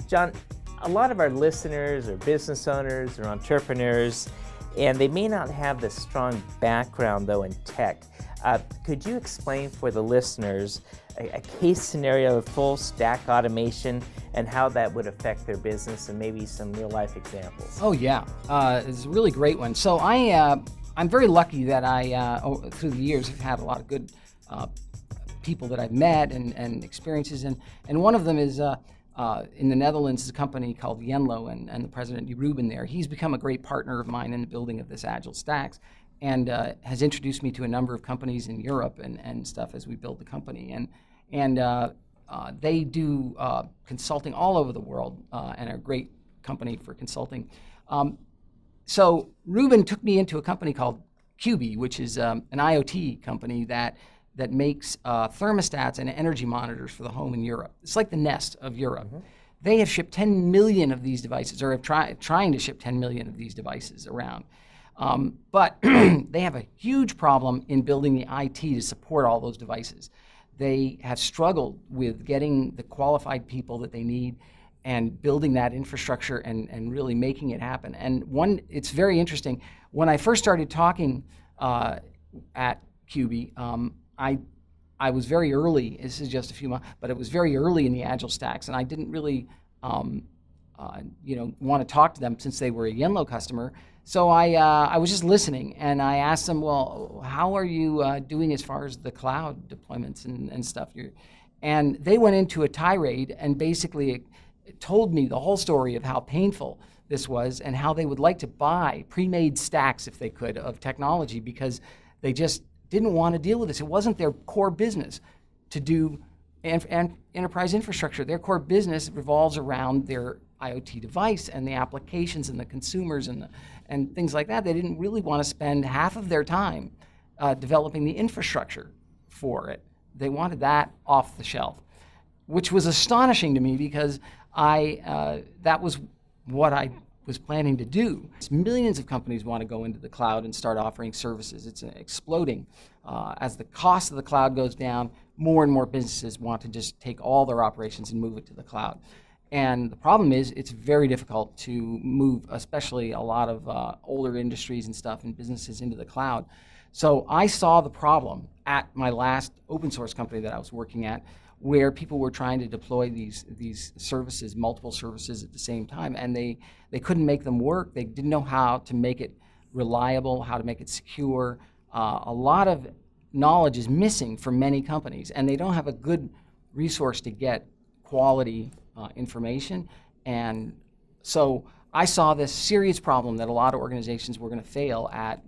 John, a lot of our listeners are business owners or entrepreneurs, and they may not have the strong background, though, in tech. Could you explain for the listeners a case scenario of full stack automation and how that would affect their business, and maybe some real-life examples? Oh, yeah. It's a really great one. So I'm very lucky that through the years, have had a lot of good people that I've met and experiences. And one of them is in the Netherlands, is a company called Yenlo, and the president, Ruben there. He's become a great partner of mine in the building of this Agile Stacks, and has introduced me to a number of companies in Europe and stuff as we build the company. And they do consulting all over the world and are a great company for consulting. So Ruben took me into a company called QB, which is an IoT company that makes thermostats and energy monitors for the home in Europe. It's like the Nest of Europe. Mm-hmm. They have shipped 10 million of these devices, or are trying to ship 10 million of these devices around. But they have a huge problem in building the IT to support all those devices. They have struggled with getting the qualified people that they need and building that infrastructure and really making it happen. And it's very interesting. When I first started talking at QB, I was very early. This is just a few months, but it was very early in the Agile Stacks, and I didn't really want to talk to them since they were a Yenlo customer. So I was just listening, and I asked them, well, how are you doing as far as the cloud deployments and stuff? And they went into a tirade and basically told me the whole story of how painful this was and how they would like to buy pre-made stacks, if they could, of technology, because they just didn't want to deal with this. It wasn't their core business to do enterprise infrastructure. Their core business revolves around their IoT device and the applications and the consumers and things like that. They didn't really want to spend half of their time developing the infrastructure for it. They wanted that off the shelf, which was astonishing to me because that was what I was planning to do. Millions of companies want to go into the cloud and start offering services. It's exploding. As the cost of the cloud goes down, more and more businesses want to just take all their operations and move it to the cloud. And the problem is it's very difficult to move, especially a lot of older industries and stuff and businesses, into the cloud. So I saw the problem at my last open source company that I was working at, where people were trying to deploy these services, multiple services at the same time, and they couldn't make them work. They didn't know how to make it reliable, how to make it secure. A lot of knowledge is missing for many companies, and they don't have a good resource to get quality information. And so I saw this serious problem that a lot of organizations were going to fail at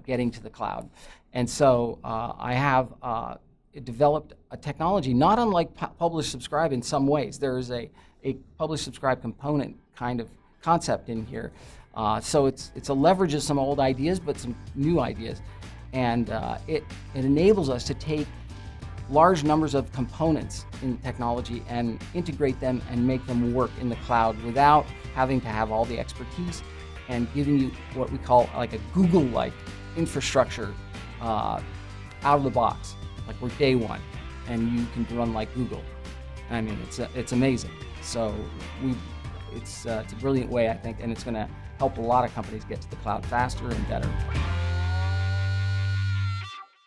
getting to the cloud. And so I have developed a technology not unlike publish subscribe in some ways. There is a publish subscribe component kind of concept in here. So it's a leverage of some old ideas but some new ideas, and it enables us to take large numbers of components in technology and integrate them and make them work in the cloud without having to have all the expertise, and giving you what we call like a Google-like infrastructure out of the box. Like we're day one, and you can run like Google. I mean, it's amazing. So it's a brilliant way, I think, and it's going to help a lot of companies get to the cloud faster and better.